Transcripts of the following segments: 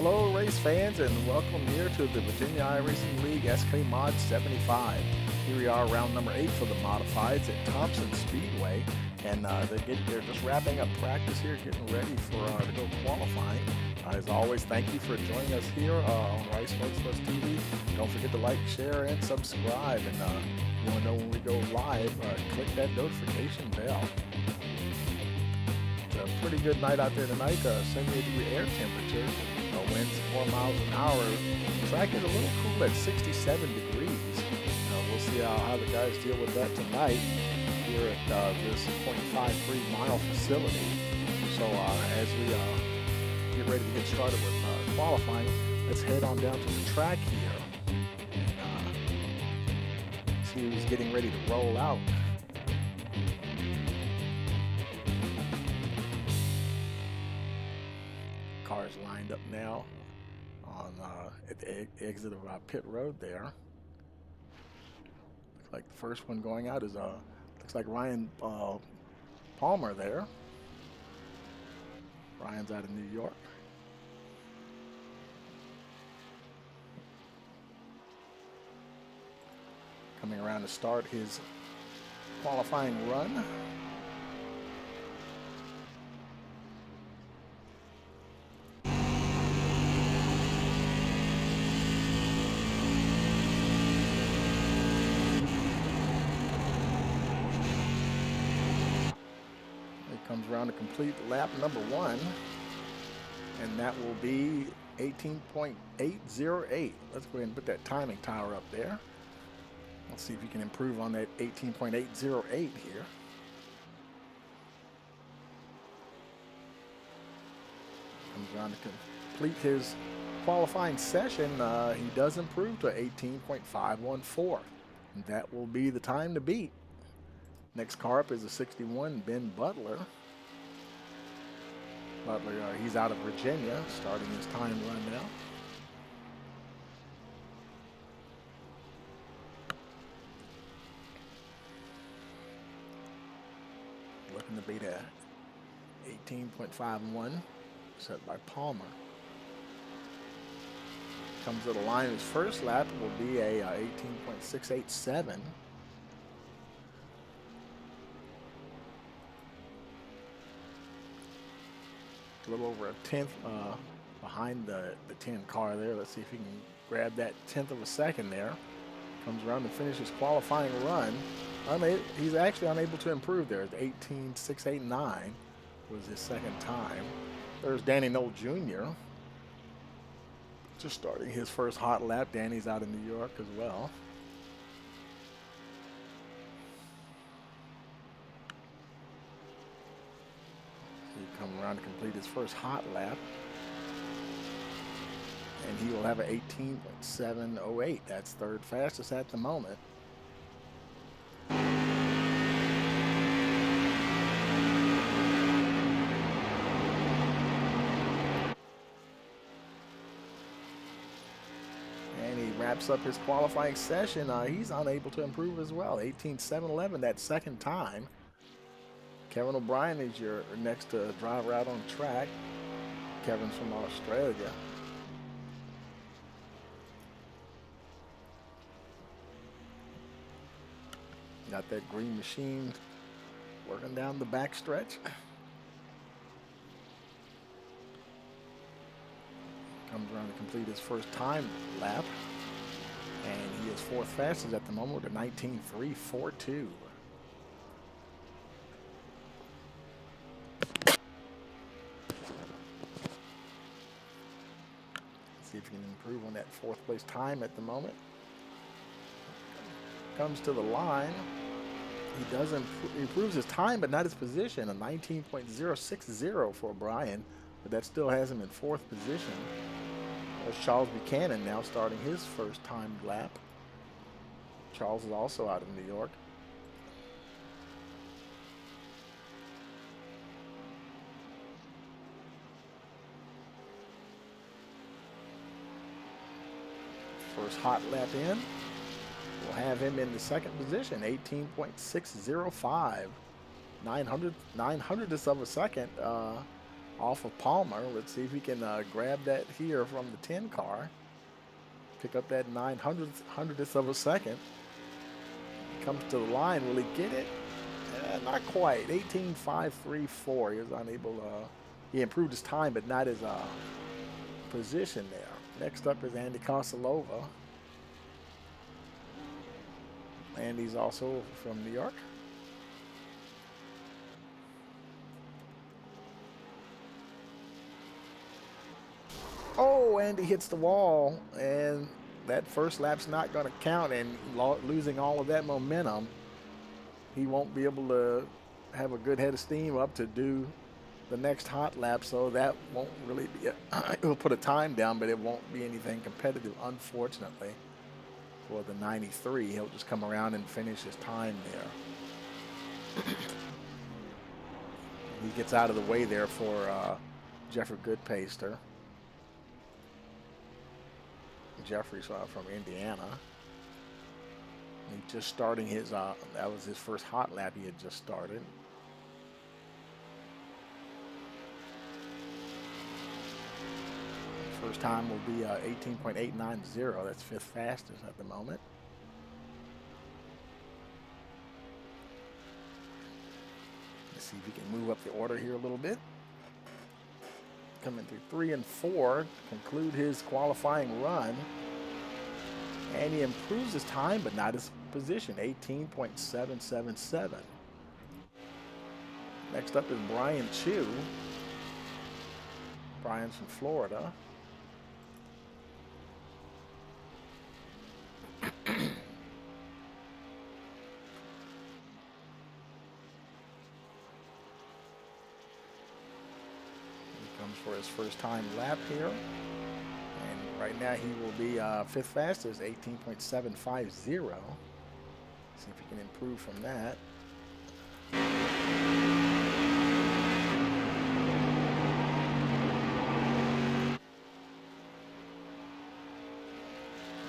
Hello race fans and welcome here to the Virginia iRacing League SK Mod 75. Here we are, round number 8 for the modifieds at Thompson Speedway, and they're just wrapping up practice here, getting ready for to go qualifying. As always, thank you for joining us here on Rice Sports TV. Don't forget to like, share, and subscribe. And you want to know when we go live, click that notification bell. It's a pretty good night out there tonight. 78-degree air temperature. Winds 4 miles an hour. Track is a little cool at 67 degrees. We'll see how the guys deal with that tonight here at this 0.53 mile facility. So as we get ready to get started with qualifying, let's head on down to the track here and see who's getting ready to roll out. Cars lined up now on at the exit of pit road there. Looks like the first one going out is looks like Ryan Palmer there. Ryan's out of New York. Coming around to start his qualifying run. Comes around to complete lap number 1, and that will be 18.808. Let's go ahead and put that timing tower up there. Let's see if you can improve on that 18.808 here. Comes around to complete his qualifying session. He does improve to 18.514, and that will be the time to beat. Next car up is a 61, Ben Butler. Butler, he's out of Virginia, starting his time run now. Looking to beat a 18.51 set by Palmer. Comes to the line, his first lap will be a 18.687. A little over a tenth behind the 10 car there. Let's see if he can grab that tenth of a second there. Comes around to finish his qualifying run. He's actually unable to improve there. 18.689 was his second time. There's Danny Knoll Jr. just starting his first hot lap. Danny's out in New York as well. Come around to complete his first hot lap, and he will have an 18.708. That's third fastest at the moment. And he wraps up his qualifying session. He's unable to improve as well. 18.711 that second time. Kevin O'Brien is your next driver out on the track. Kevin's from Australia. Got that green machine working down the back stretch. Comes around to complete his first time lap. And he is fourth fastest at the moment with a 19.342. See if you can improve on that fourth place time at the moment. Comes to the line. He does improves his time, but not his position. A 19.060 for Brian, but that still has him in fourth position. There's Charles Buchanan now starting his first time lap. Charles is also out of New York. First hot lap in. We'll have him in the second position, 18.605. 900ths of a second off of Palmer. Let's see if he can grab that here from the 10 car. Pick up that 900th of a second. Comes to the line. Will he get it? Not quite. 18.534. He was unable. He improved his time, but not his position there. Next up is Andy Kosalova. Andy's also from New York. Oh, Andy hits the wall, and that first lap's not going to count, and losing all of that momentum, he won't be able to have a good head of steam up to do the next hot lap, so that won't really be it'll put a time down, but it won't be anything competitive, unfortunately, for the 93. He'll just come around and finish his time there. He gets out of the way there for Jeffrey Goodpaster. Jeffrey's from Indiana. He's just starting his, that was his first hot lap he had just started. First time will be 18.890. That's fifth fastest at the moment. Let's see if he can move up the order here a little bit. Coming through 3 and 4, conclude his qualifying run. And he improves his time, but not his position, 18.777. Next up is Brian Chu. Brian's from Florida. For his first time lap here, and right now he will be fifth fastest, 18.750. See if he can improve from that.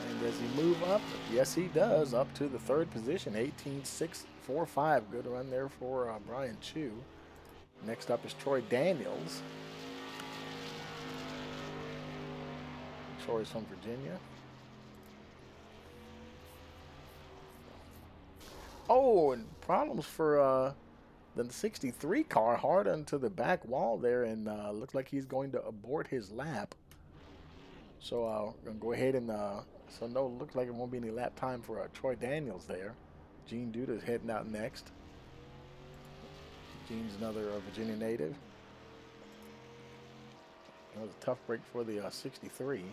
And does he move up? Yes, he does, up to the third position, 18.645. Good run there for Brian Chu. Next up is Troy Daniels. Troy's from Virginia. Oh, and problems for the 63 car, hard onto the back wall there, and looks like he's going to abort his lap. So I'm going to go ahead and, so no, looks like it won't be any lap time for Troy Daniels there. Gene Duda's heading out next. Gene's another Virginia native. That was a tough break for the 63.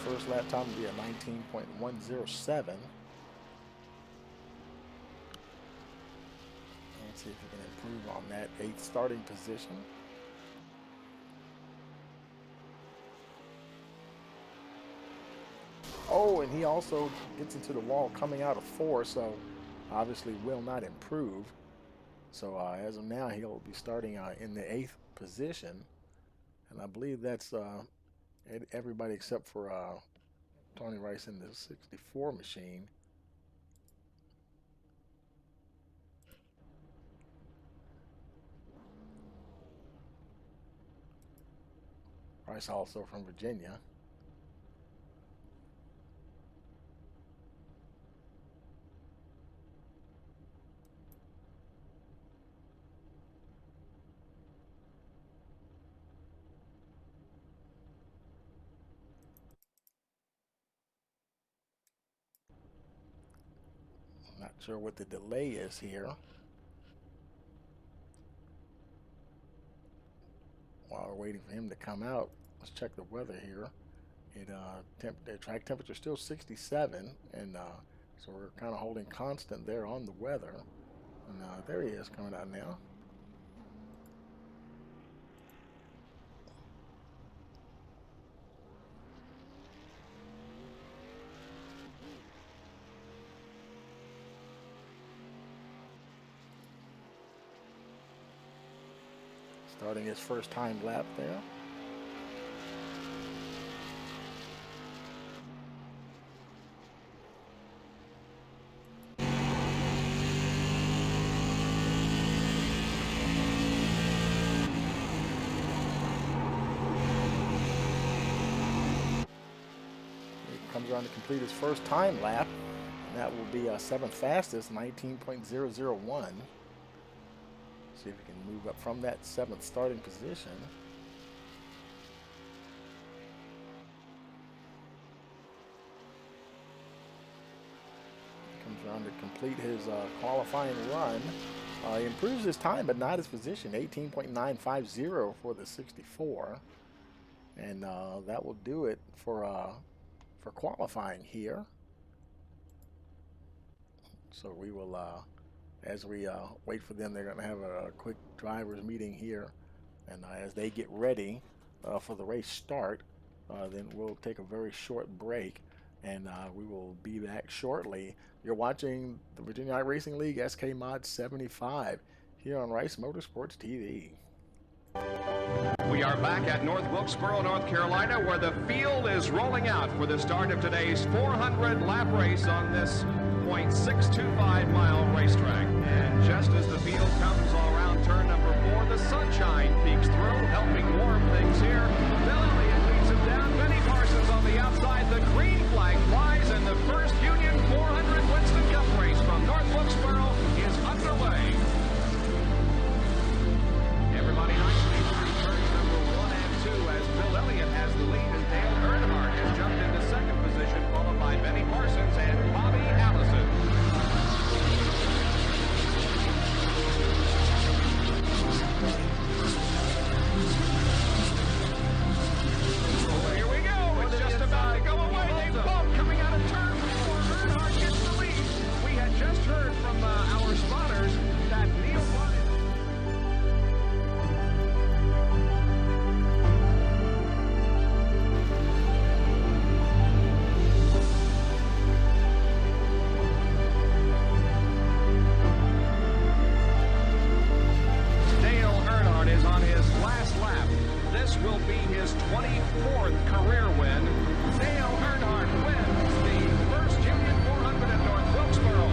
First lap time will be a 19.107. Let's see if we can improve on that 8th starting position. Oh, and he also gets into the wall coming out of 4, so obviously will not improve. So as of now, he'll be starting in the 8th position. And I believe that's everybody except for Tony Rice in the 64 machine. Rice also from Virginia. Not sure what the delay is here. While we're waiting for him to come out, let's check the weather here. The track temperature is still 67, and so we're kind of holding constant there on the weather. And there he is coming out now. Starting his first time lap there. Comes around to complete his first time lap, and that will be 7th fastest, 19.001. See if we can move up from that 7th starting position. Comes around to complete his qualifying run. He improves his time, but not his position, 18.950 for the 64. And that will do it for qualifying here. So we will, as we wait for them, they're going to have a quick drivers meeting here, and as they get ready for the race start, then we'll take a very short break, and we will be back shortly. You're watching the Virginia Racing League SK Mod 75 here on Rice Motorsports TV. We are back at North Wilkesboro, North Carolina, where the field is rolling out for the start of today's 400-lap race on this 0.625-mile racetrack. And just as the field comes all around turn number 4, the sunshine peeks through, helping warm things here. Bill Elliott leads him down. Benny Parsons on the outside. The green flag flies, and the first Union 400 Winston Cup race from North Wilkesboro is underway. Everybody nicely through turns number 1 and 2 as Bill Elliott has the lead, and Dale Earnhardt has jumped into 2nd position, followed by Benny Parsons and Bobby Allison. Oh, here we go. It's just about to go away. They both coming out of turn 4. Earnhardt gets the lead. We had just heard from our spotters that Neil Bonnet. Will be his 24th career win. Dale Earnhardt wins the first Union 400 at North Wilkesboro.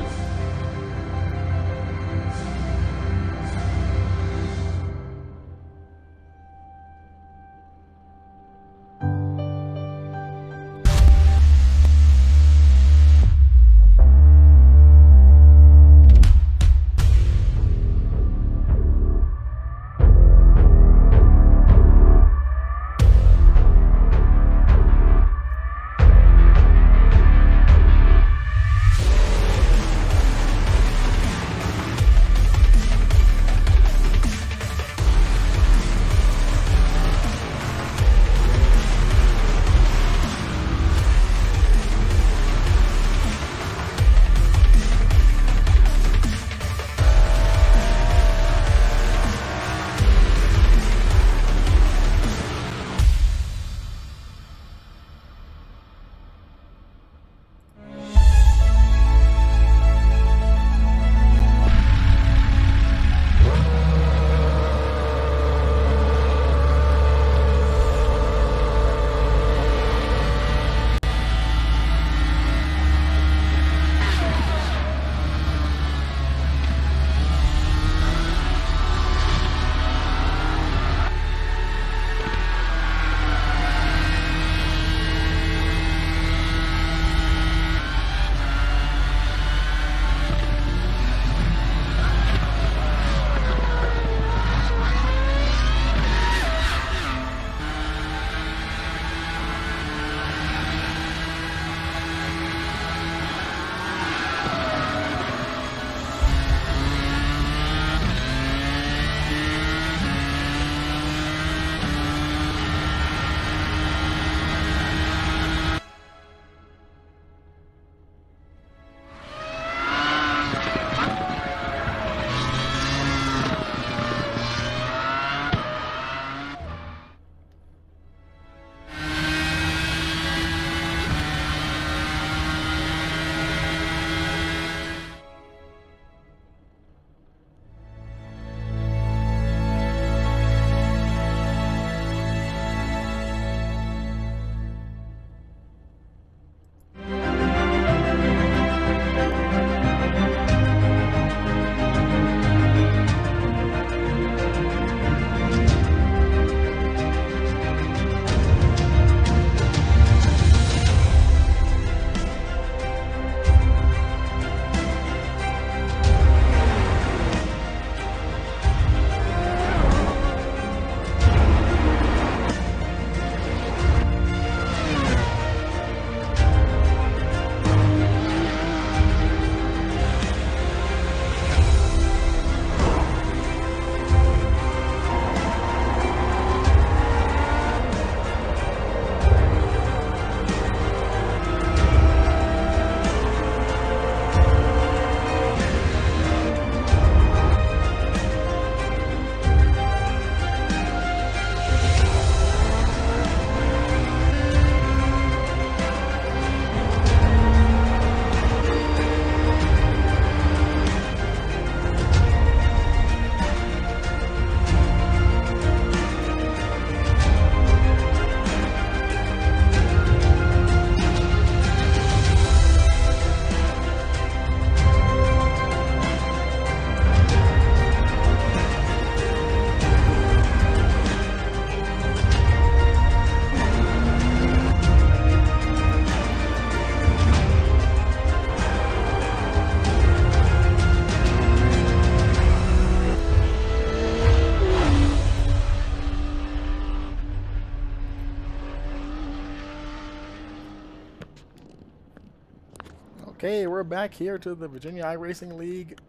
Okay, we're back here to the Virginia iRacing League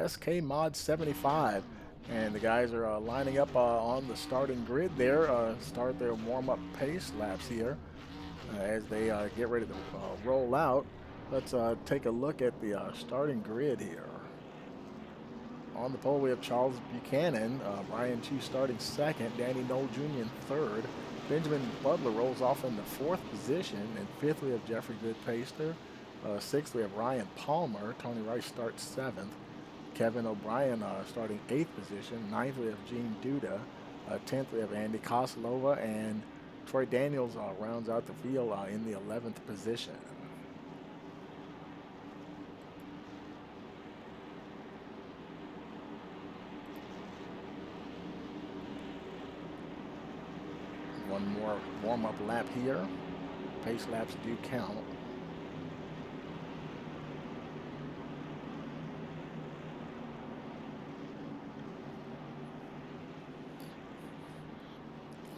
SK Mod 75. And the guys are lining up on the starting grid there, start their warm-up pace laps here as they get ready to roll out. Let's take a look at the starting grid here. On the pole, we have Charles Buchanan, Brian Chu starting second, Danny Knoll Jr. in third. Benjamin Butler rolls off in the fourth position. In fifth, we have Jeffrey Goodpaster. Sixth, we have Ryan Palmer. Tony Rice starts seventh. Kevin O'Brien starting eighth position. Ninth, we have Gene Duda. 10th, we have Andy Koslova. And Troy Daniels rounds out the field in the 11th position. One more warm-up lap here. Pace laps do count.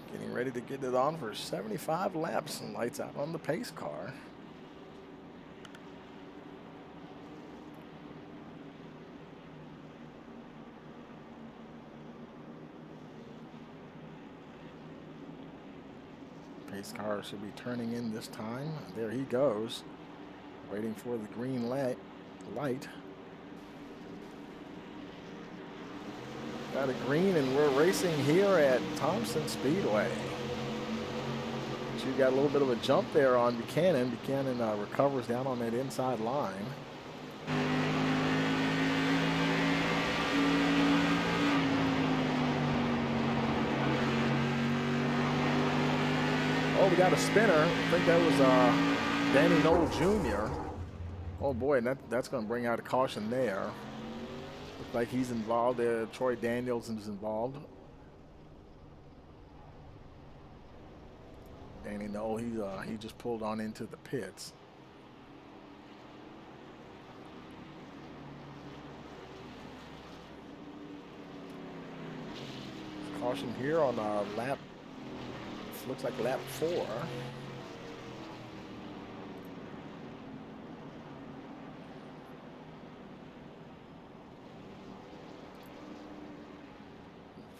Getting ready to get it on for 75 laps and lights out on the pace car. Pace car should be turning in this time. There he goes, waiting for the green light. Got a green, and we're racing here at Thompson Speedway. She got a little bit of a jump there on Buchanan. Buchanan recovers down on that inside line. Oh, we got a spinner. I think that was Danny Knoll Jr. Oh boy, and that's going to bring out a caution there. Looks like he's involved. Troy Daniels is involved. Danny Knoll, he just pulled on into the pits. Caution here on lap. Looks like lap 4.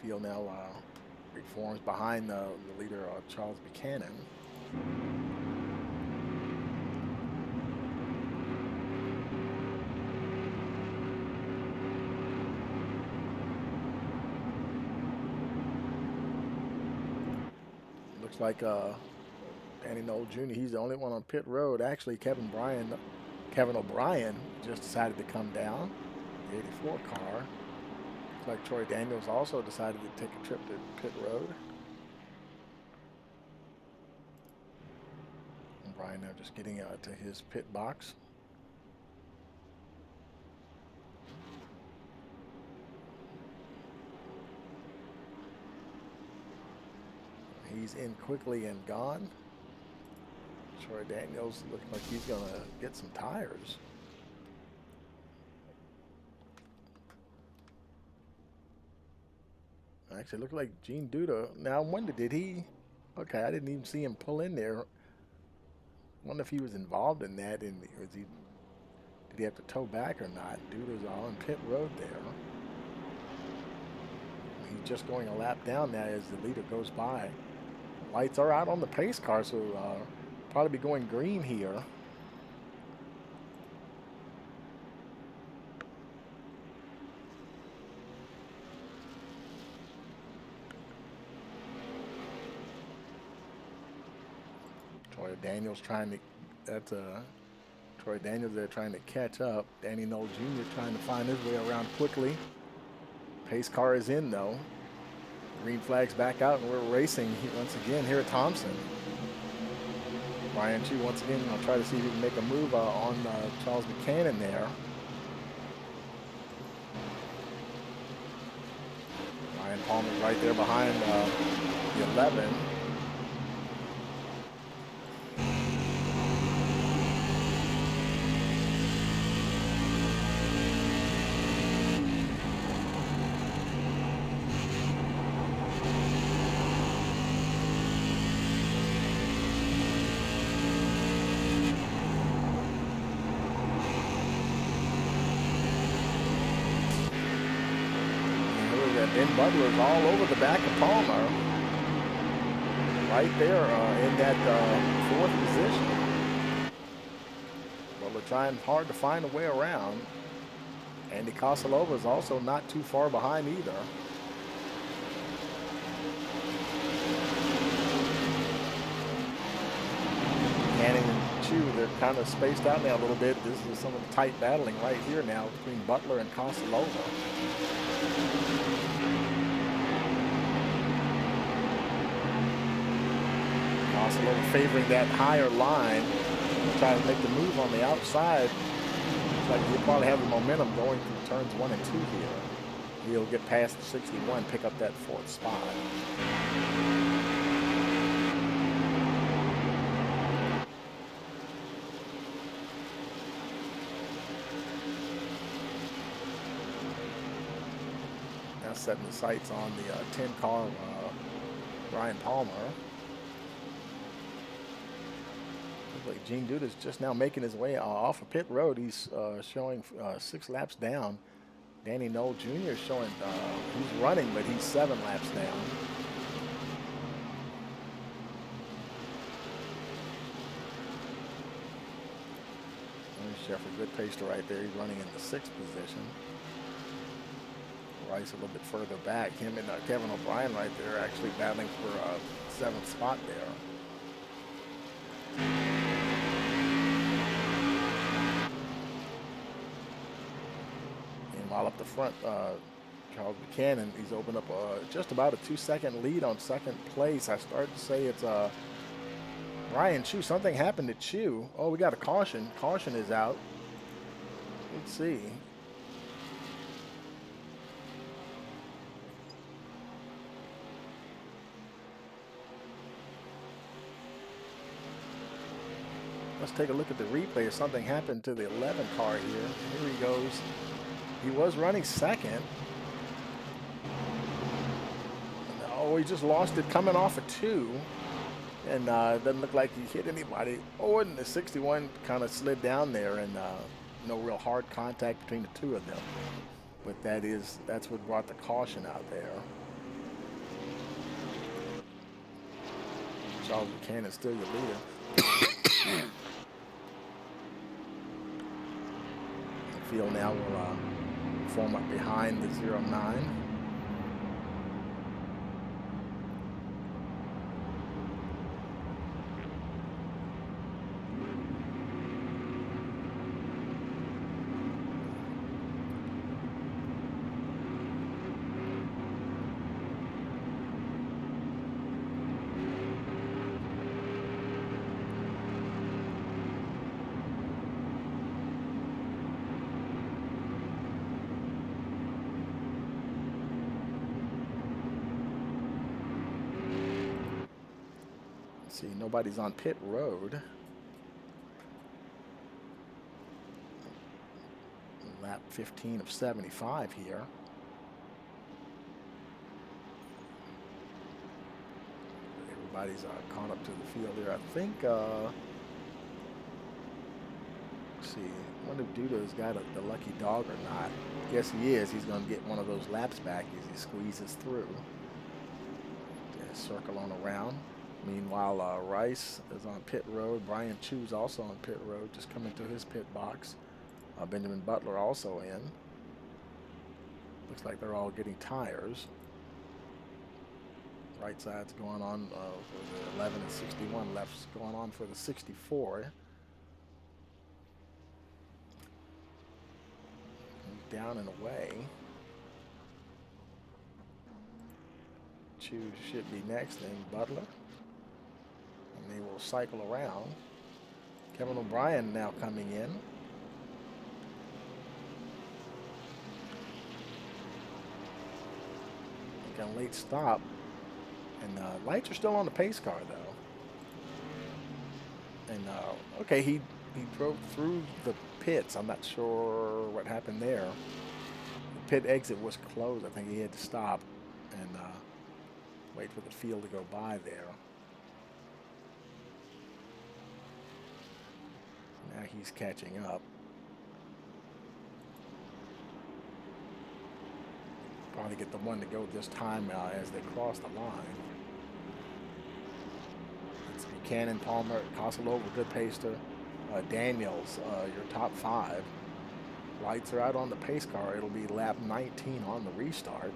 Field now reforms behind the leader, Charles Buchanan. Looks like Danny Knoll Jr., he's the only one on pit road. Actually, Kevin O'Brien just decided to come down. The 84 car. Looks like Troy Daniels also decided to take a trip to pit road. O'Brien now just getting to his pit box. He's in quickly and gone. Troy Daniels looks like he's going to get some tires. Actually, looked like Gene Duda. Now, when did he? Okay, I didn't even see him pull in there. Wonder if he was involved in that. Did he have to tow back or not? Duda's on pit road there. He's just going a lap down now as the leader goes by. Lights are out on the pace car, so probably be going green here. Troy Daniels Troy Daniels there trying to catch up. Danny Knoll Jr. trying to find his way around quickly. Pace car is in though. Green flag's back out, and we're racing once again here at Thompson. Brian Chu once again will try to see if he can make a move on Charles Buchanan there. Ryan Palmer right there behind the 11. Ben Butler's all over the back of Palmer. Right there in that 4th position. Butler trying hard to find a way around. Andy Kosilova is also not too far behind either. Canning and Chu, they're kind of spaced out now a little bit. This is some of the tight battling right here now between Butler and Kosilova. Kosilova favoring that higher line, trying to make the move on the outside. Looks like he'll probably have the momentum going through turns 1 and 2 here. He'll get past the 61, pick up that 4th spot. Now setting the sights on the 10 car Brian Palmer. Looks like Gene Duda's just now making his way off of pit road. He's showing 6 laps down. Danny Knoll Jr. is showing he's running, but he's 7 laps down. There's Sheffer Goodpaster right there. He's running in the 6th position. Rice a little bit further back. Him and Kevin O'Brien right there actually battling for a 7th spot there. And while up the front, Charles Buchanan, he's opened up just about a 2-second lead on 2nd place. I started to say it's Ryan Chu. Something happened to Chu. Oh, we got a caution. Caution is out. Let's see. Let's take a look at the replay. Something happened to the 11 car here. Here he goes. He was running 2nd. Oh, he just lost it coming off a 2. And doesn't look like he hit anybody. Oh, and the 61 kind of slid down there, and no real hard contact between the 2 of them. But that's what brought the caution out there. Charles Buchanan still your leader. The field now will form up behind the 09. See, nobody's on pit road. Lap 15 of 75 here. Everybody's caught up to the field here. I think, let's see, I wonder if Duda's got the lucky dog or not. Yes, he is. He's going to get one of those laps back as he squeezes through. Circle on around. Meanwhile, Rice is on pit road. Brian Chu's also on pit road, just coming to his pit box. Benjamin Butler also in. Looks like they're all getting tires. Right side's going on for the 11 and 61. Left's going on for the 64. He's down and away. Chu should be next, then Butler. And they will cycle around. Kevin O'Brien now coming in. Got a late stop. And lights are still on the pace car, though. And, okay, he drove through the pits. I'm not sure what happened there. The pit exit was closed. I think he had to stop and wait for the field to go by there. Now he's catching up. Probably get the one to go this time as they cross the line. It's Buchanan, Palmer, Kosalova, good pacer. Daniels, your top 5. Lights are out on the pace car. It'll be lap 19 on the restart.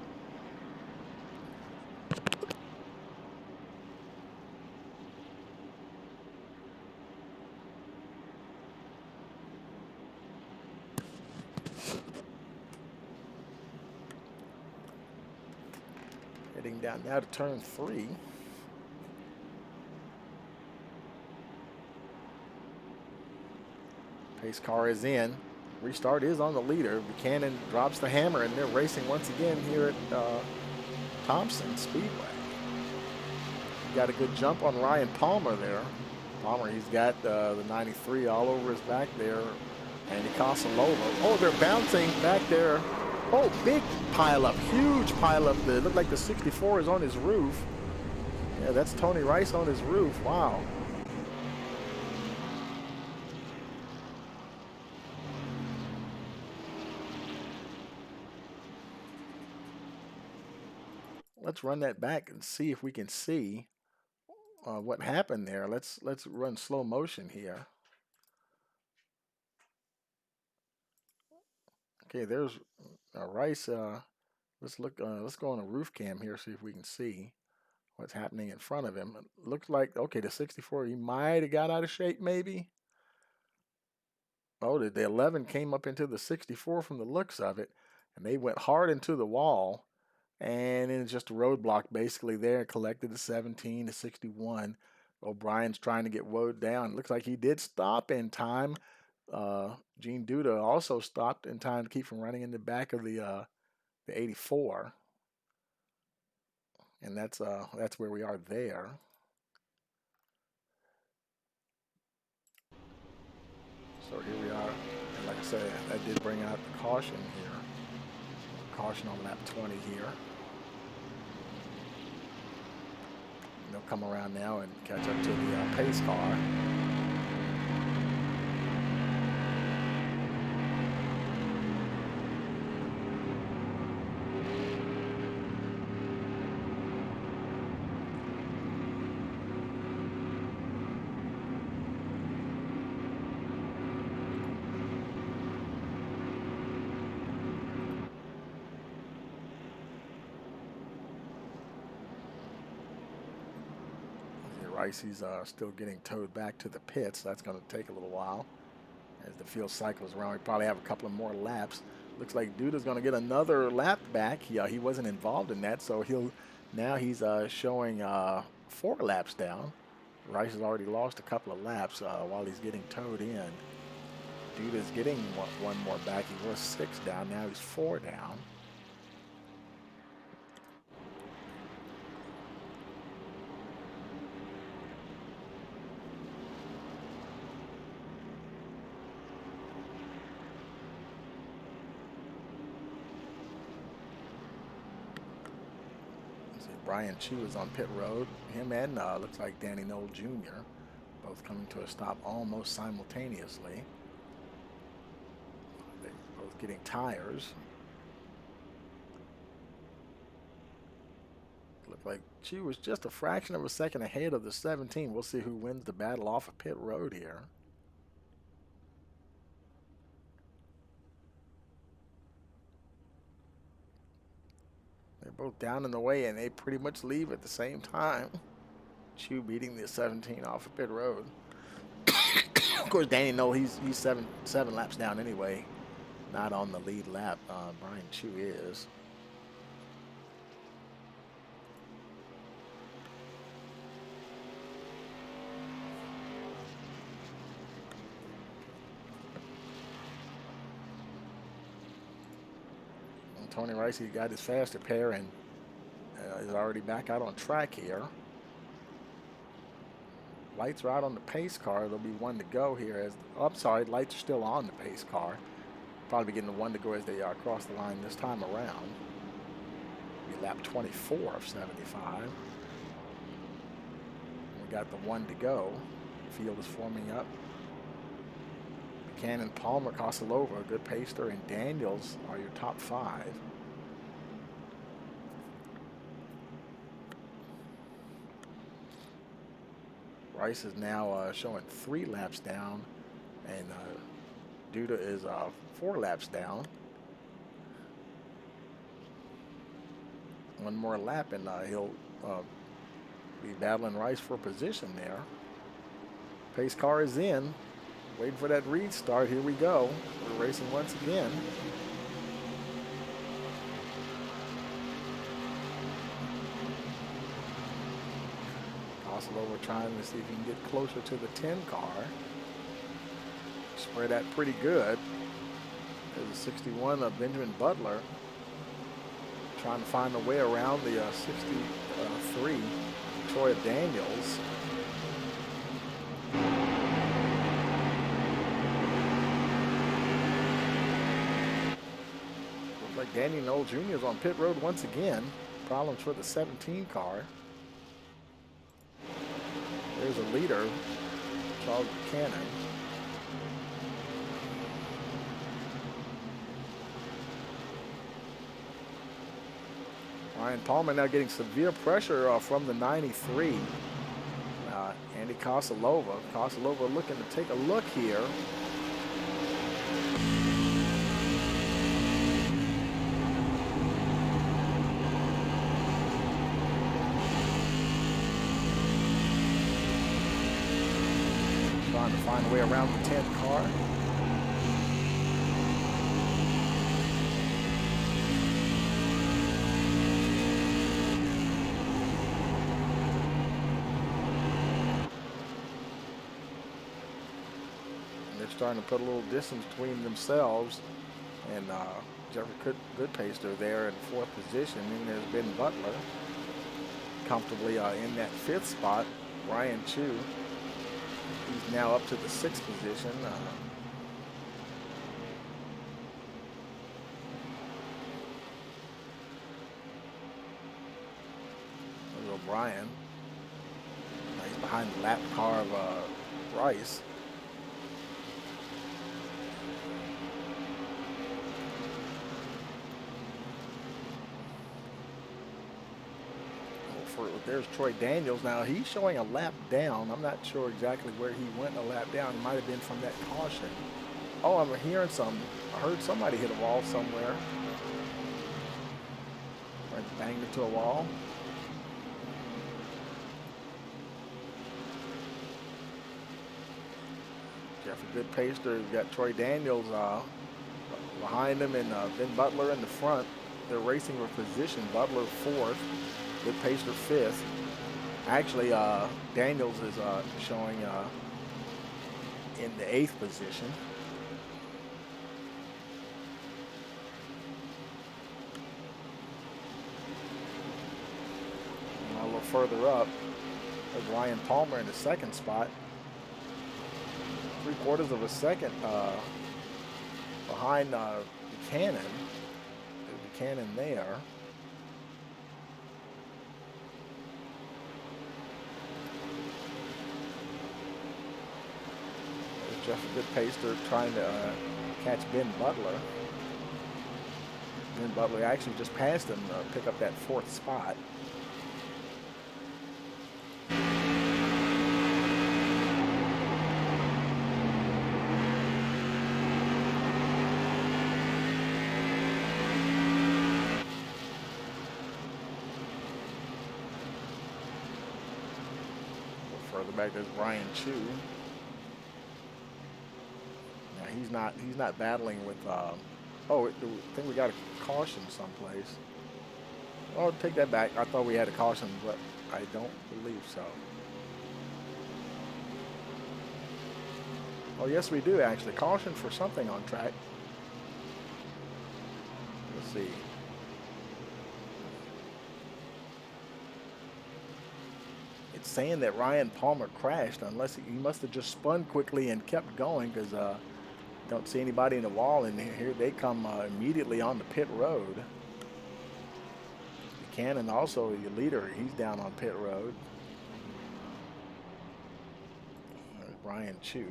Heading down now to turn 3. Pace car is in. Restart is on the leader. Buchanan drops the hammer, and they're racing once again here at Thompson Speedway. Got a good jump on Ryan Palmer there. Palmer, he's got the 93 all over his back there. Andy Kosalova. Oh, they're bouncing back there. Oh, big pileup, huge pileup. It looked like the 64 is on his roof. Yeah, that's Tony Rice on his roof. Wow. Let's run that back and see if we can see what happened there. Let's run slow motion here. Okay, there's Rice. Let's look. Let's go on a roof cam here, see if we can see what's happening in front of him. It looks like, okay, the 64, he might have got out of shape, maybe. Oh, the 11 came up into the 64 from the looks of it, and they went hard into the wall, and then it's just a roadblock basically there. Collected the 17, the 61. O'Brien's trying to get woed down. Looks like he did stop in time. Gene Duda also stopped in time to keep from running in the back of the 84. And that's where we are there. So here we are. And like I said, I did bring out the caution here. Caution on lap 20 here. And they'll come around now and catch up to the pace car. Rice, he's still getting towed back to the pits. That's going to take a little while as the field cycles around. We probably have a couple of more laps. Looks like Duda's going to get another lap back. Yeah, he wasn't involved in that, so he's showing 4 laps down. Rice has already lost a couple of laps while he's getting towed in. Duda's getting one more back. He was 6 down. Now he's 4 down. Brian Chu is on pit road. Him and looks like Danny Knoll Jr. both coming to a stop almost simultaneously. They're both getting tires. Looked like Chu was just a fraction of a second ahead of the 17. We'll see who wins the battle off of pit road here. They're both down in the way, and they pretty much leave at the same time. Chu beating the 17 off of pit road. Of course, Danny Knoll, he's seven laps down anyway. Not on the lead lap. Brian Chu is. Tony Rice, he got his faster pair and is already back out on track here. Lights are out on the pace car. There'll be 1 to go here. I'm sorry, lights are still on the pace car. Probably getting the 1 to go as they cross the line this time around. Be lap 24 of 75. We got the 1 to go. Field is forming up. Buchanan, Palmer, Kosalova, good pacer, and Daniels are your top 5. Rice is now showing 3 laps down, and Duda is 4 laps down. One more lap, and he'll be battling Rice for position there. Pace car is in, waiting for that restart. Here we go. We're racing once again. We're trying to see if he can get closer to the 10 car. Spread that pretty good. There's a 61 of Benjamin Butler trying to find a way around the 63 Troy Daniels. Looks like Danny Knoll Jr. is on pit road once again. Problems for the 17 car. There's a leader, Charles Buchanan. Ryan Palmer now getting severe pressure from the 93. Andy Kosalova. Kosalova looking to take a look here. Trying to find a way around the 10th car. And they're starting to put a little distance between themselves and Jeffrey Goodpaster there in 4th position. And there's Ben Butler comfortably in that 5th spot. Brian Chu. He's now up to the 6th position. There's O'Brien. He's behind the lap car of Rice. There's Troy Daniels. Now he's showing a lap down. I'm not sure exactly where he went a lap down. It might have been from that caution. Oh, I'm hearing some. I heard somebody hit a wall somewhere. Right, banged into a wall. Jeffrey Goodpaster. We've got Troy Daniels behind him and Ben Butler in the front. They're racing for position. Butler 4th. Goodpaster 5th. Actually, Daniels is showing in the 8th position. And a little further up, there's Ryan Palmer in the 2nd spot. 3/4 of a second behind Buchanan. There's Buchanan there. Jeff Goodpaster trying to catch Ben Butler. Ben Butler actually just passed him to pick up that 4th spot. Further back, there's Brian Chu. He's not battling with oh, I think we got a caution someplace. Oh, take that back. I thought we had a caution, but I don't believe so. Oh, yes, we do actually. Caution for something on track. Let's see. It's saying that Ryan Palmer crashed, unless he must have just spun quickly and kept going, because don't see anybody in the wall, and here they come immediately on the pit road. Buchanan also the leader, he's down on pit road. There's Brian Chu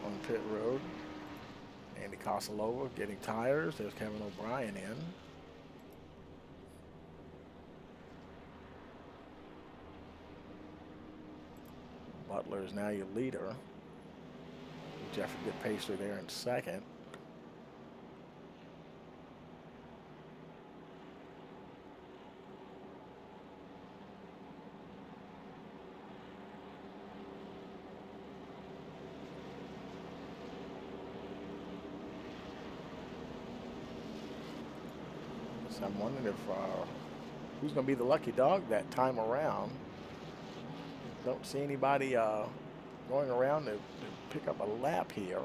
on pit road. Andy Kosalova getting tires. There's Kevin O'Brien in. Butler is now your leader. Jeffrey Good Pacer there in second. So I'm wondering if who's going to be the lucky dog that time around. Don't see anybody going around to pick up a lap here.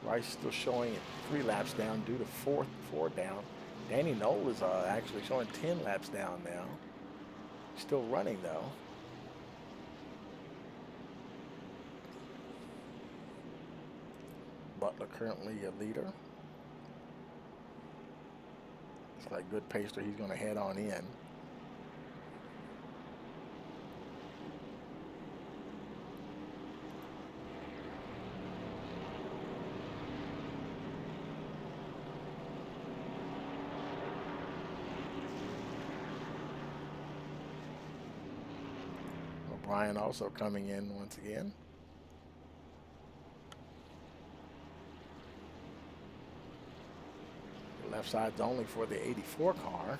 Rice still showing it 3 laps down due to four down. Danny Knoll is actually showing 10 laps down now. Still running though. Butler currently a leader. It's like Good Pacer, he's going to head on in. O'Brien also coming in once again. The left side's only for the 84 car.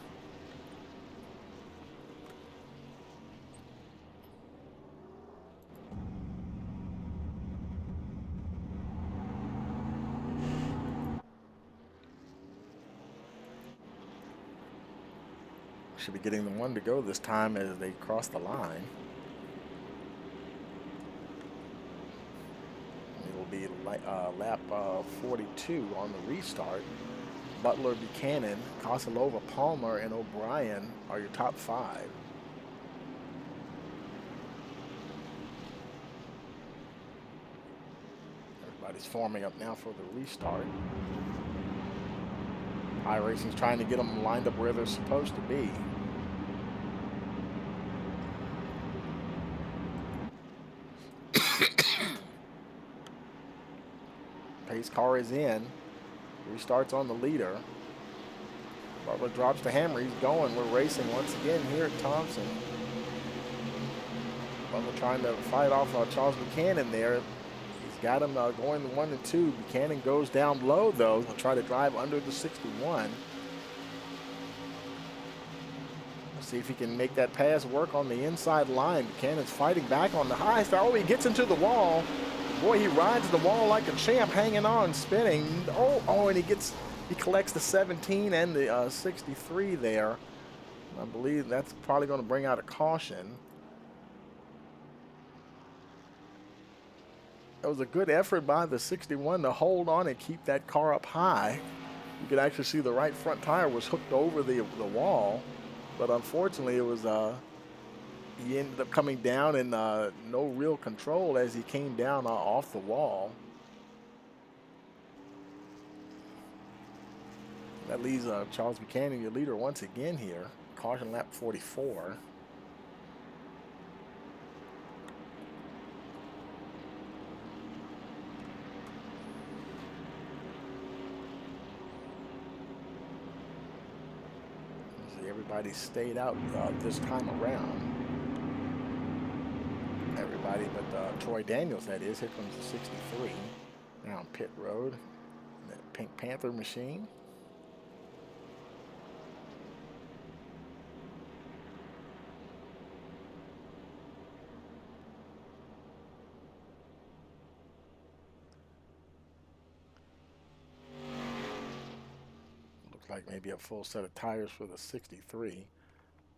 Should be getting the one to go this time as they cross the line. Be lap 42 on the restart. Butler, Buchanan, Kosalova, Palmer, and O'Brien are your top 5. Everybody's forming up now for the restart. iRacing's trying to get them lined up where they're supposed to be. Pace car is in. Restarts on the leader. Butler drops the hammer. He's going. We're racing once again here at Thompson. Butler trying to fight off Charles Buchanan there. He's got him going to 1 and 2. Buchanan goes down low though. He'll try to drive under the 61. Let's see if he can make that pass work on the inside line. Buchanan's fighting back on the high side. Oh, he gets into the wall. Boy, he rides the wall like a champ, hanging on, spinning. Oh, and he collects the 17 and the 63 there. I believe that's probably going to bring out a caution. It was a good effort by the 61 to hold on and keep that car up high. You could actually see the right front tire was hooked over the wall, but unfortunately it was he ended up coming down in no real control as he came down off the wall. That leaves Charles Buchanan, your leader, once again here. Caution lap 44. See, everybody stayed out this time around. Everybody but Troy Daniels, that is. Here comes the 63 down pit road. That Pink Panther machine. Looks like maybe a full set of tires for the 63.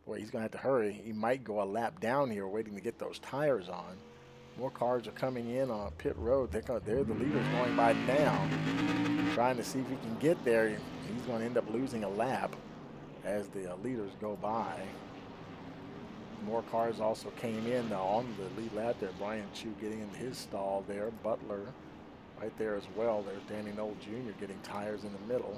Boy, he's going to have to hurry. He might go a lap down here waiting to get those tires on. More cars are coming in on pit road. They're the leaders going by now. Trying to see if he can get there. He's going to end up losing a lap as the leaders go by. More cars also came in on the lead lap there. Brian Chu getting into his stall there. Butler right there as well. There's Danny Knoll Jr. getting tires in the middle.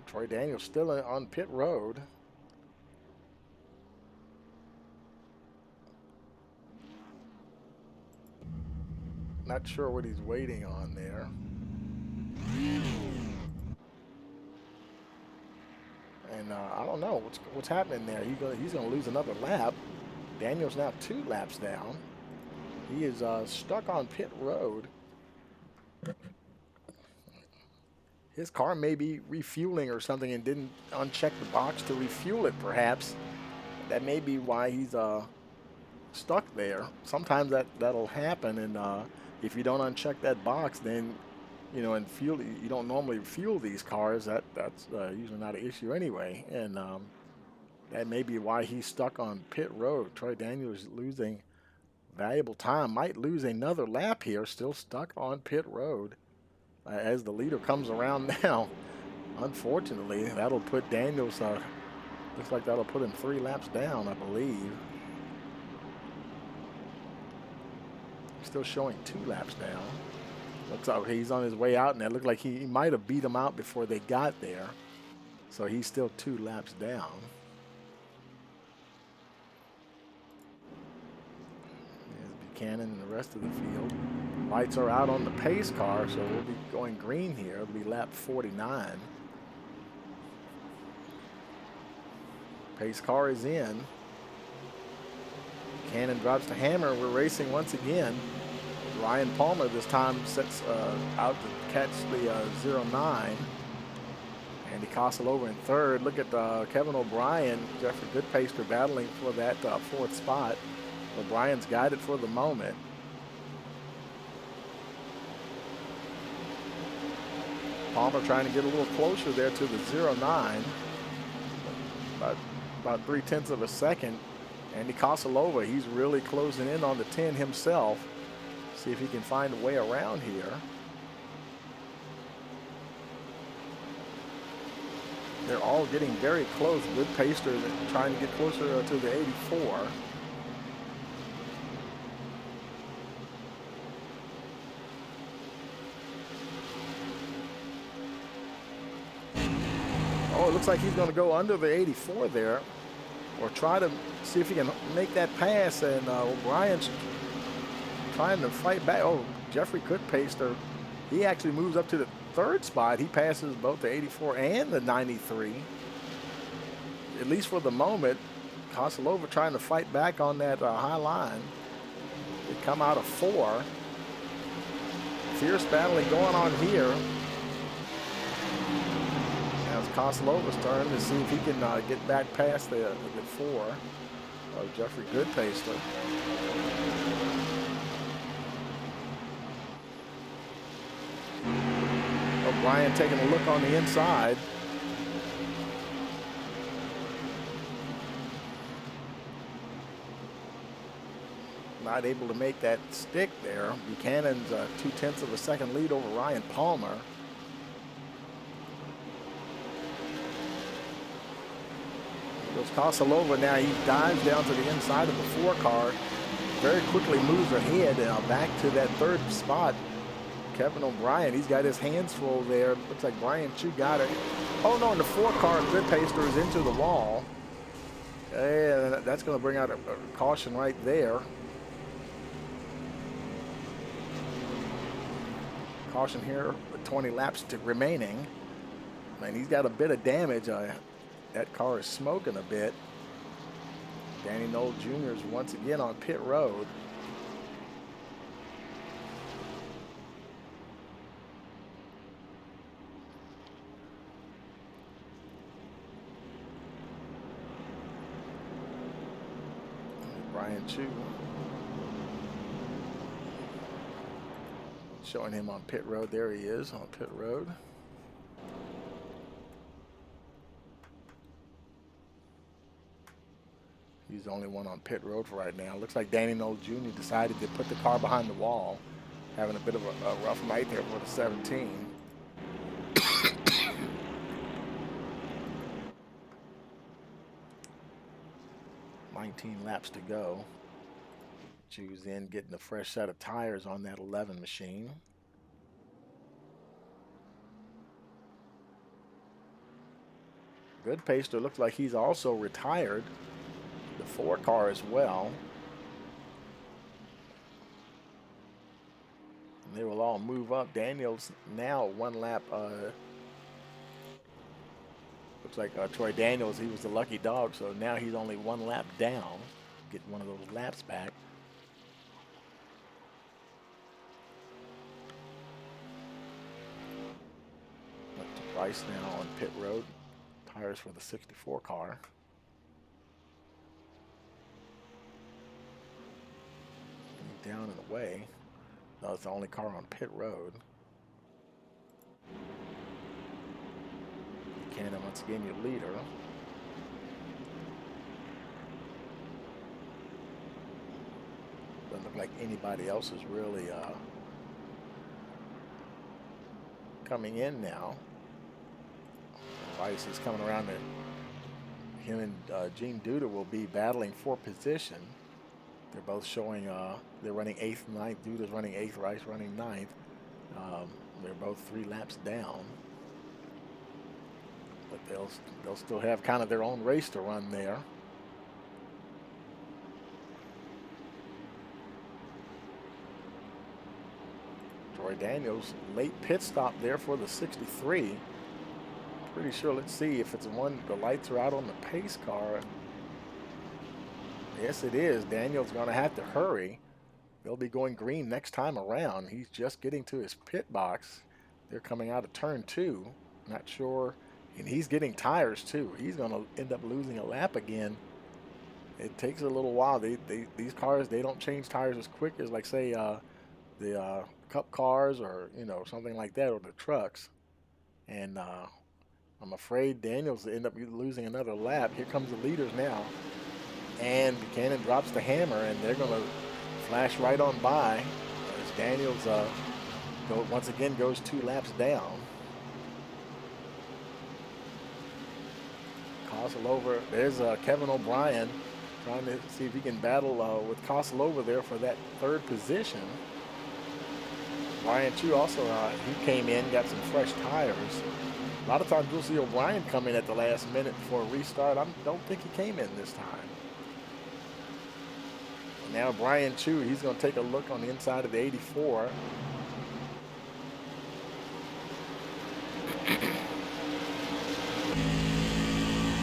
Troy Daniels still on pit road. Not sure what he's waiting on there. And and I don't know what's happening there. He's gonna lose another lap. Daniel's now 2 laps down. He is stuck on pit road. His car may be refueling or something and didn't uncheck the box to refuel it, perhaps. That may be why he's stuck there. Sometimes that'll happen, and if you don't uncheck that box, then and fuel, you don't normally fuel these cars. That's usually not an issue anyway, and that may be why he's stuck on pit road. Troy Daniels losing valuable time, might lose another lap here, still stuck on pit road as the leader comes around now. Unfortunately, that'll put Daniels, looks like that'll put him 3 laps down, I believe. Still showing 2 laps down. Looks like he's on his way out, and it looked like he might have beat him out before they got there. So he's still 2 laps down. There's Buchanan and the rest of the field. Lights are out on the pace car, so we'll be going green here. It'll be lap 49. Pace car is in. Buchanan drops the hammer. We're racing once again. Ryan Palmer this time sets out to catch the 09. Andy Kossel in third. Look at Kevin O'Brien, Jeffrey Goodpaster battling for that 4th spot. O'Brien's got it for the moment. Palmer trying to get a little closer there to the 09. About 0.3 of a second. Andy Kossel, he's really closing in on the 10 himself. See if he can find a way around here. They're all getting very close. Goodpaster trying to get closer to the 84. Oh, it looks like he's going to go under the 84 there, or try to see if he can make that pass. And O'Brien's trying to fight back. Oh, Jeffrey Goodpaster, he actually moves up to the 3rd spot. He passes both the 84 and the 93. At least for the moment. Kossel trying to fight back on that high line. They come out of 4. Fierce battling going on here. Now it's Koslova's turn to see if he can get back past the 4 of Jeffrey Goodpaster. O'Brien taking a look on the inside. Not able to make that stick there. Buchanan's 0.2 of a second lead over Ryan Palmer. Goes Kossel now. He dives down to the inside of the 4 car. Very quickly moves ahead back to that 3rd spot. Kevin O'Brien, he's got his hands full there. Looks like Brian Chu got it. Oh no, and the 4 car, Goodpaster, is into the wall. And that's going to bring out a caution right there. Caution here with 20 laps remaining. Man, he's got a bit of damage. That car is smoking a bit. Danny Knoll Jr. is once again on pit road. Brian Chu showing him on pit road. There he is on pit road. He's the only one on pit road for right now. Looks like Danny Knoll Jr. decided to put the car behind the wall, having a bit of a rough night there for the 17. 19 laps to go. Chu's in getting a fresh set of tires on that 11 machine. Goodpaster looks like he's also retired the 4 car as well. And they will all move up. Daniels now 1 lap Looks like Troy Daniels, he was the lucky dog, so now he's only 1 lap down. Get one of those laps back. Up to Bryce now on pit road. Tires for the 64 car. Down and away. No, it's the only car on pit road. Cannon once again your leader. Doesn't look like anybody else is really coming in now. Rice is coming around there. Him and Gene Duda will be battling for position. They're both showing, they're running 8th and 9th. Duda's running 8th, Rice running 9th. They're both 3 laps down. But they'll still have kind of their own race to run there. Troy Daniels, late pit stop there for the 63. Pretty sure, let's see if it's the lights are out on the pace car. Yes, it is. Daniels going to have to hurry. They'll be going green next time around. He's just getting to his pit box. They're coming out of turn 2. Not sure. And he's getting tires too. He's going to end up losing a lap again. It takes a little while. These cars, they don't change tires as quick as, like, say, the Cup cars or, you know, something like that, or the trucks. And I'm afraid Daniels will end up losing another lap. Here comes the leaders now. And Buchanan drops the hammer, and they're going to flash right on by as Daniels once again goes 2 laps down. Koslova, there's Kevin O'Brien trying to see if he can battle with Koslova there for that 3rd position. Brian Chu also, he came in, got some fresh tires. A lot of times you'll see O'Brien come in at the last minute before a restart. I don't think he came in this time. Now Brian Chu, he's going to take a look on the inside of the 84.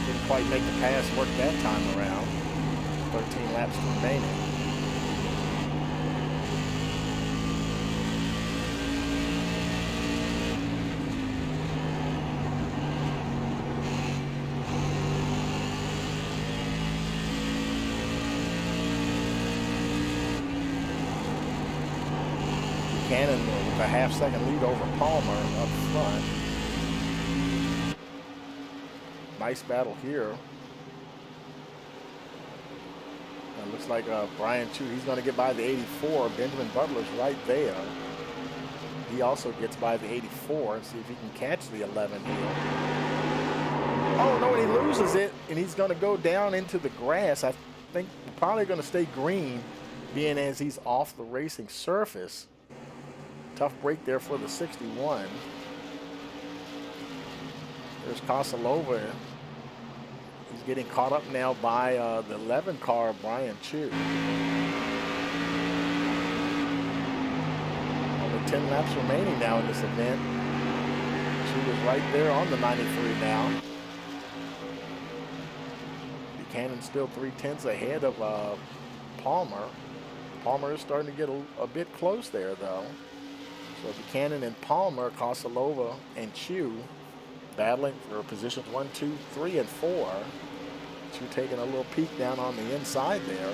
Didn't quite make the pass work that time around. 13 laps remaining. Buchanan with a half-second lead over Palmer up front. Nice battle here. It looks like Brian Chu, he's going to get by the 84. Benjamin Butler's right there. He also gets by the 84 and see if he can catch the 11 here. Oh, no, and he loses it, and he's going to go down into the grass. I think probably going to stay green, being as he's off the racing surface. Tough break there for the 61. There's Koslova. He's getting caught up now by the 11 car, Brian Chu. Only 10 laps remaining now in this event. Chu is right there on the 93 now. Buchanan still 3/10 ahead of Palmer. Palmer is starting to get a bit close there, though. So Buchanan and Palmer, Koslova and Chu battling for positions 1, 2, 3, and 4. Chu taking a little peek down on the inside there.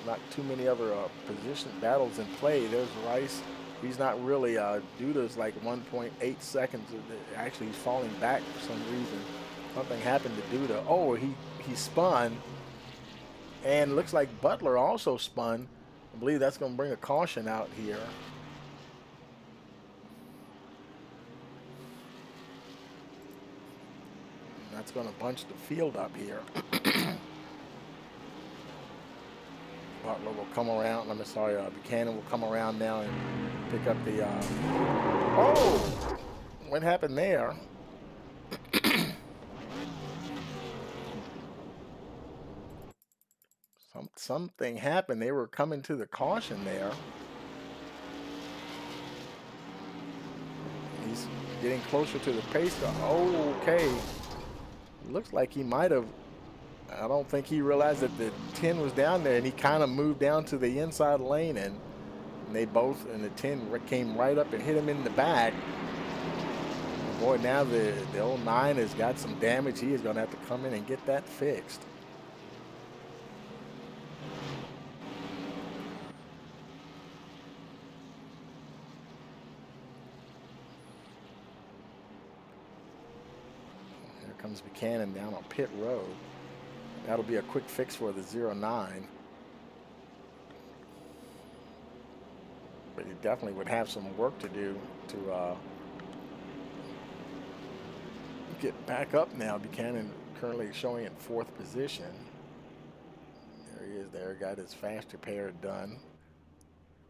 Not too many other position battles in play. There's Rice. He's not really, Duda's like 1.8 seconds. Actually, he's falling back for some reason. Something happened to Duda. Oh, he spun. And looks like Butler also spun. I believe that's going to bring a caution out here. That's going to bunch the field up here. Butler will come around. I'm sorry, Buchanan will come around now and pick up the. Oh! What happened there? Something happened. They were coming to the caution there. He's getting closer to the pace car. Okay. Looks like he might have. I don't think he realized that the 10 was down there, and he kind of moved down to the inside lane, and they both, and the 10 came right up and hit him in the back. Boy, now the 09 has got some damage. He is going to have to come in and get that fixed. Here comes Buchanan down on pit road. That'll be a quick fix for the 09. But he definitely would have some work to do to get back up now. Buchanan currently showing in 4th position. There he is there, got his fast repair done.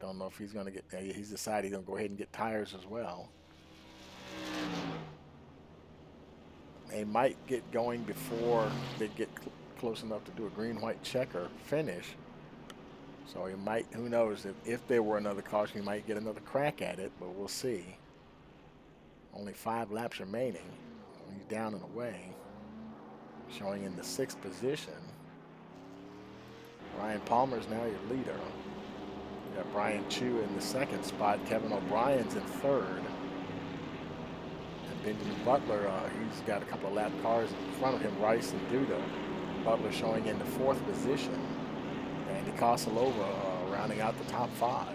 Don't know if he's going to get, he's decided he's going to go ahead and get tires as well. They might get going before they get close enough to do a green-white checker finish. So he might, who knows, if there were another caution, he might get another crack at it, but we'll see. Only 5 laps remaining. He's down and away, showing in the 6th position. Ryan Palmer is now your leader. You got Brian Chu in the 2nd spot. Kevin O'Brien's in 3rd. And Benjamin Butler, he's got a couple of lap cars in front of him, Rice and Duda. Butler showing in the 4th position. Andy Kosalova rounding out the top 5.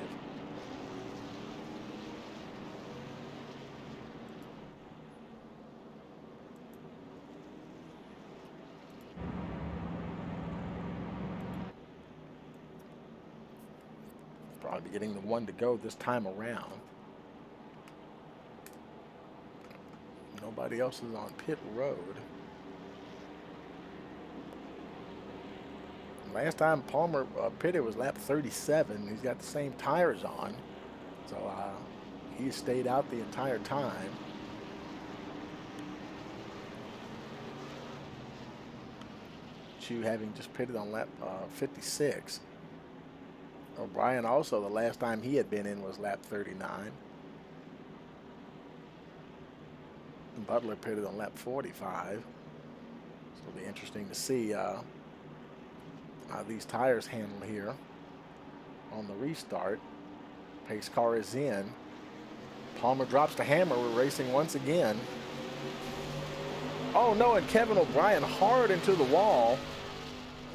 Probably getting the 1 to go this time around. Nobody else is on pit road. Last time Palmer pitted was lap 37. He's got the same tires on, so he stayed out the entire time. Chu having just pitted on lap 56. O'Brien also, the last time he had been in was lap 39. And Butler pitted on lap 45. So it'll be interesting to see how these tires handle here on the restart. Pace car is in. Palmer drops the hammer. We're racing once again. Oh no, and Kevin O'Brien hard into the wall.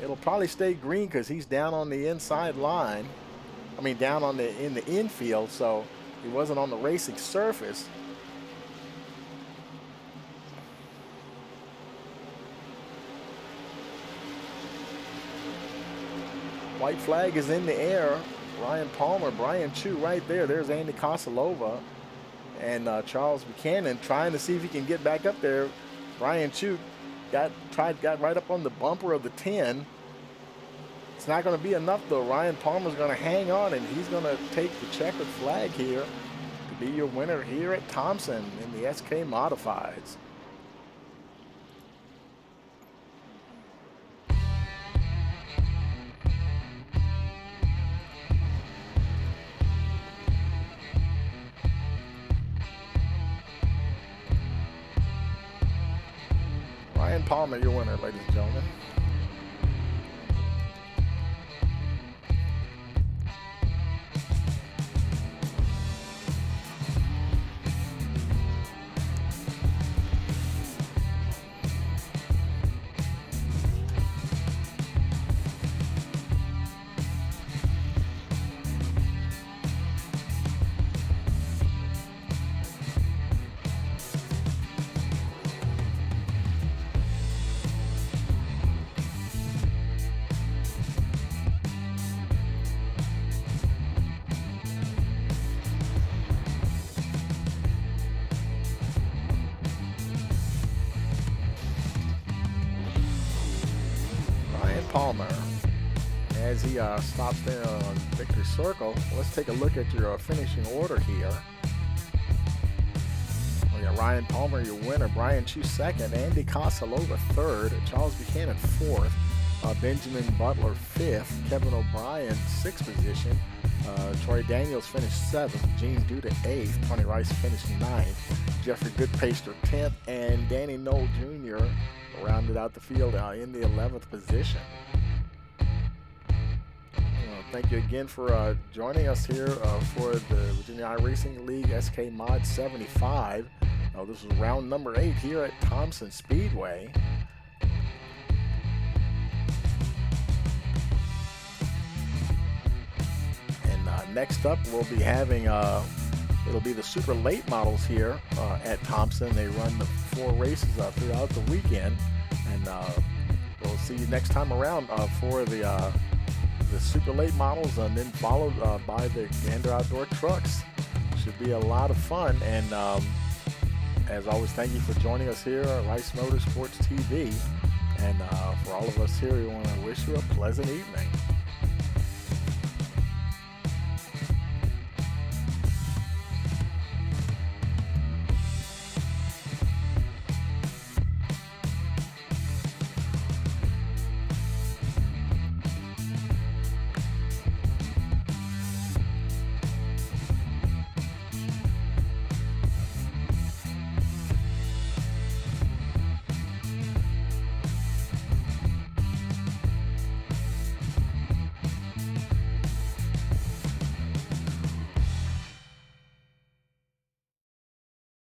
It'll probably stay green because he's down on the inside line. I mean, down on in the infield, so he wasn't on the racing surface. White flag is in the air. Ryan Palmer, Brian Chu right there. There's Andy Kosalova and Charles Buchanan trying to see if he can get back up there. Brian Chu got right up on the bumper of the 10. It's not going to be enough though. Ryan Palmer's going to hang on, and he's going to take the checkered flag here to be your winner here at Thompson in the SK Modifieds. Ryan Palmer, your winner, ladies and gentlemen. Palmer as he stops there on Victory Circle. Let's take a look at your finishing order here. We got Ryan Palmer, your winner. Brian Chu second. Andy Kosalova third. Charles Buchanan fourth. Benjamin Butler 5th, Kevin O'Brien 6th position, Troy Daniels finished 7th, Gene Duda 8th, Tony Rice finished 9th, Jeffrey Goodpaster 10th, and Danny Knoll Jr. rounded out the field in the 11th position. Thank you again for joining us here for the Virginia iRacing League SK Mod 75. This is round number 8 here at Thompson Speedway. And next up we'll be having, it'll be the super late models here at Thompson. They run the 4 races throughout the weekend. And we'll see you next time around for the super late models, and then followed by the Gander Outdoor trucks. Should be a lot of fun. And as always, thank you for joining us here at Rice Motorsports TV. And for all of us here, we want to wish you a pleasant evening.